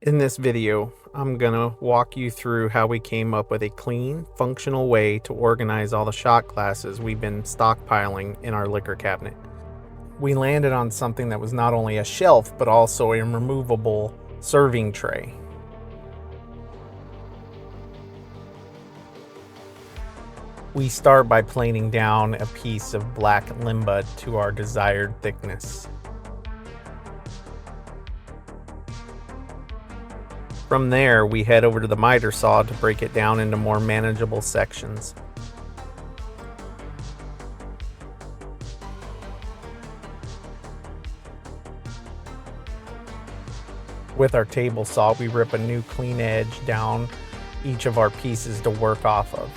In this video, I'm gonna walk you through how we came up with a clean, functional way to organize all the shot glasses we've been stockpiling in our liquor cabinet. We landed on something that was not only a shelf, but also a removable serving tray. We start by planing down a piece of Black Limba to our desired thickness. From there, we head over to the miter saw to break it down into more manageable sections. With our table saw, we rip a new clean edge down each of our pieces to work off of.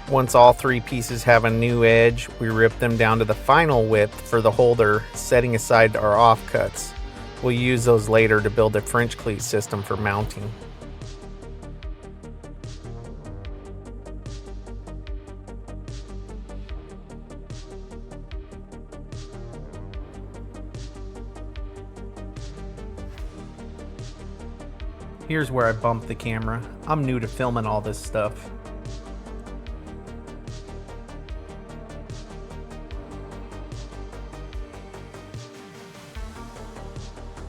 Once all three pieces have a new edge, we rip them down to the final width for the holder, setting aside our offcuts. We'll use those later to build a French cleat system for mounting. Here's where I bumped the camera. I'm new to filming all this stuff.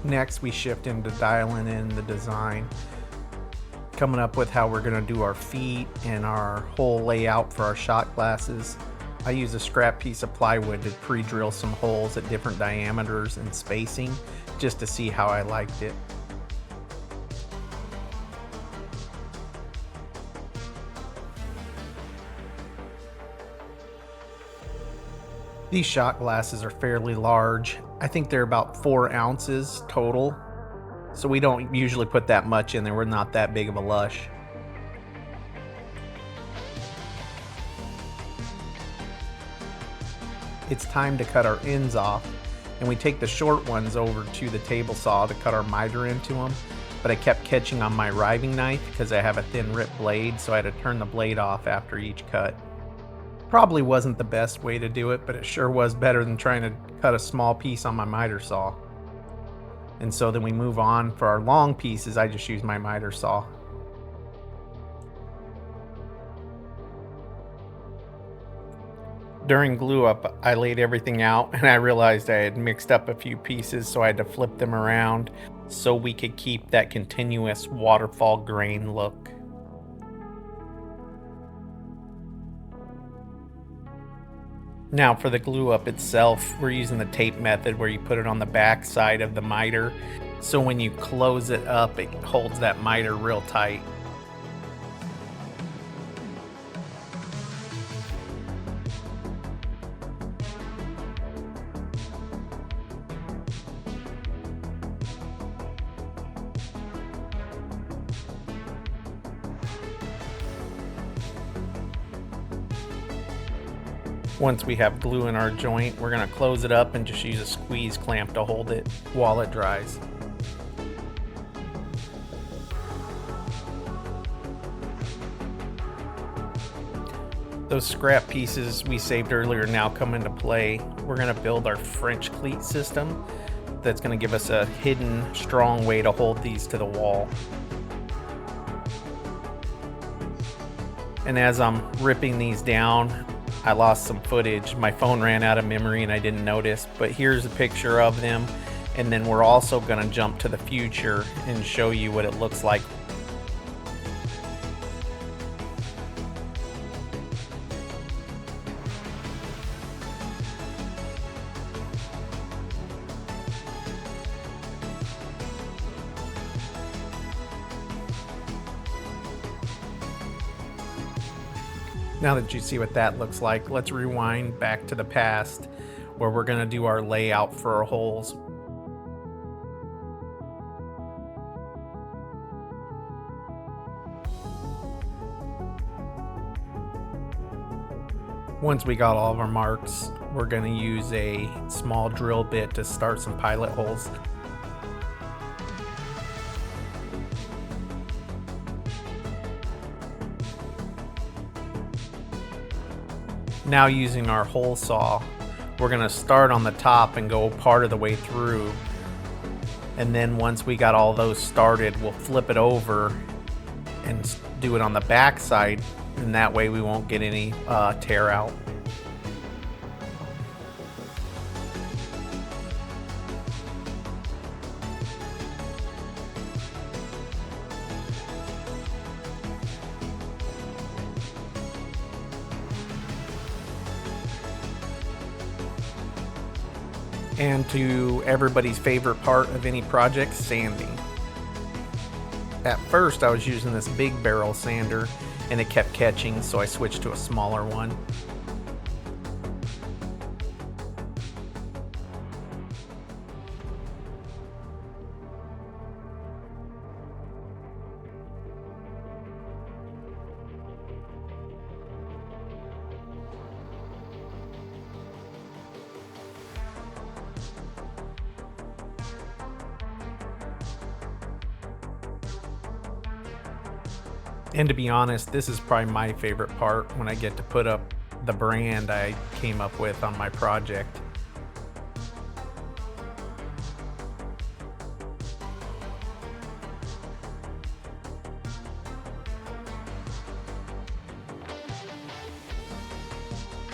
Next, we shift into dialing in the design, coming up with how we're going to do our feet and our whole layout for our shot glasses. I use a scrap piece of plywood to pre-drill some holes at different diameters and spacing just to see how I liked it. These shot glasses are fairly large. I think they're about 4 ounces total, so we don't usually put that much in there. We're not that big of a lush. It's time to cut our ends off, and we take the short ones over to the table saw to cut our miter into them, but I kept catching on my riving knife because I have a thin rip blade, so I had to turn the blade off after each cut. Probably wasn't the best way to do it, but it sure was better than trying to cut a small piece on my miter saw. And so then we move on. For our long pieces, I just use my miter saw. During glue up, I laid everything out and I realized I had mixed up a few pieces, so I had to flip them around so we could keep that continuous waterfall grain look. Now for the glue up itself, we're using the tape method where you put it on the back side of the miter, so when you close it up, it holds that miter real tight. Once we have glue in our joint, we're going to close it up and just use a squeeze clamp to hold it while it dries. Those scrap pieces we saved earlier now come into play. We're going to build our French cleat system that's going to give us a hidden, strong way to hold these to the wall. And as I'm ripping these down, I lost some footage. My phone ran out of memory and I didn't notice, but here's a picture of them. And then we're also going to jump to the future and show you what it looks like. Now that you see what that looks like, let's rewind back to the past where we're going to do our layout for our holes. Once we got all of our marks, we're going to use a small drill bit to start some pilot holes. Now using our hole saw, we're going to start on the top and go part of the way through. And then once we got all those started, we'll flip it over and do it on the back side, and that way we won't get any tear out. And to everybody's favorite part of any project, sanding. At first I was using this big barrel sander and it kept catching, so I switched to a smaller one. And to be honest, this is probably my favorite part when I get to put up the brand I came up with on my project.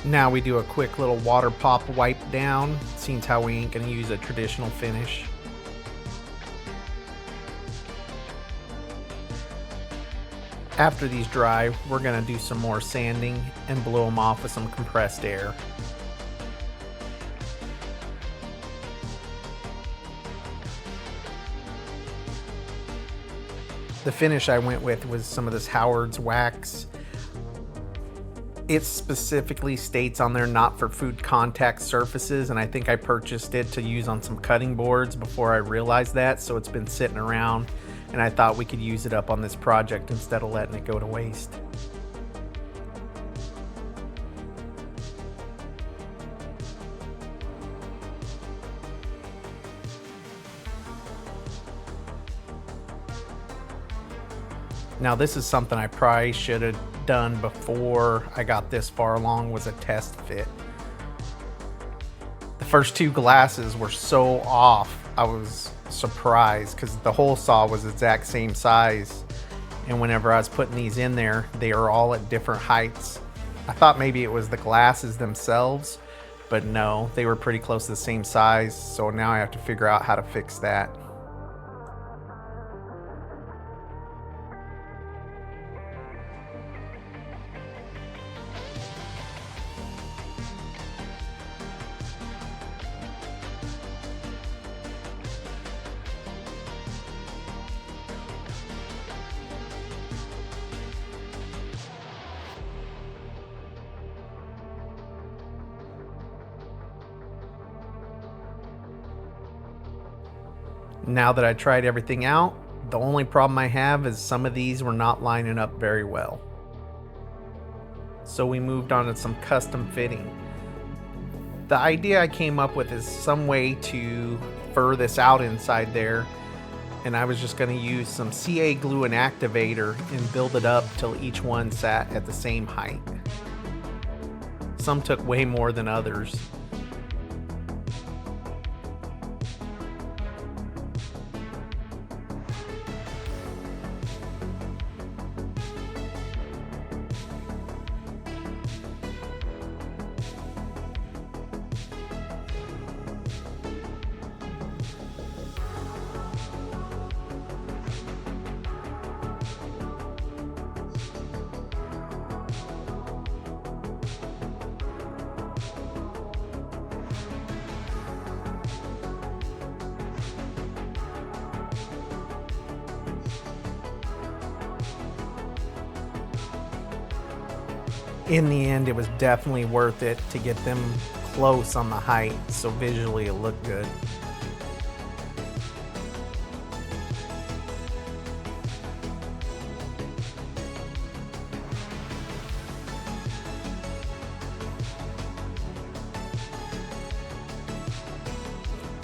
Now we do a quick little water pop wipe down, seeing how we ain't gonna use a traditional finish. After these dry, we're going to do some more sanding and blow them off with some compressed air. The finish I went with was some of this Howard's wax. It specifically states on there not for food contact surfaces, and I think I purchased it to use on some cutting boards before I realized that, so it's been sitting around. And I thought we could use it up on this project instead of letting it go to waste. Now this is something I probably should have done before I got this far along, was a test fit. The first two glasses were so off, I was surprised because the hole saw was the exact same size, and whenever I was putting these in there, they are all at different heights. I thought maybe it was the glasses themselves, but no, they were pretty close to the same size, so now I have to figure out how to fix that. Now that I tried everything out, the only problem I have is some of these were not lining up very well. So we moved on to some custom fitting. The idea I came up with is some way to fur this out inside there, and I was just going to use some CA glue and activator and build it up till each one sat at the same height. Some took way more than others. In the end, it was definitely worth it to get them close on the height, so visually it looked good.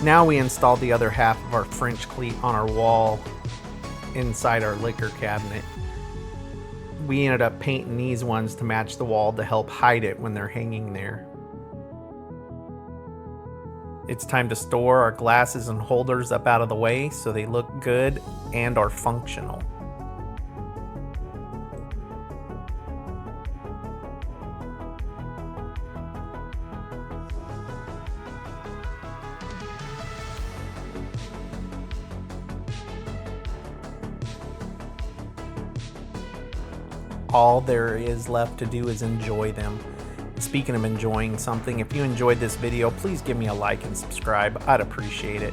Now we installed the other half of our French cleat on our wall inside our liquor cabinet. we ended up painting these ones to match the wall to help hide it when they're hanging there. It's time to store our glasses and holders up out of the way so they look good and are functional. All there is left to do is enjoy them. Speaking of enjoying something, if you enjoyed this video, please give me a like and subscribe. I'd appreciate it.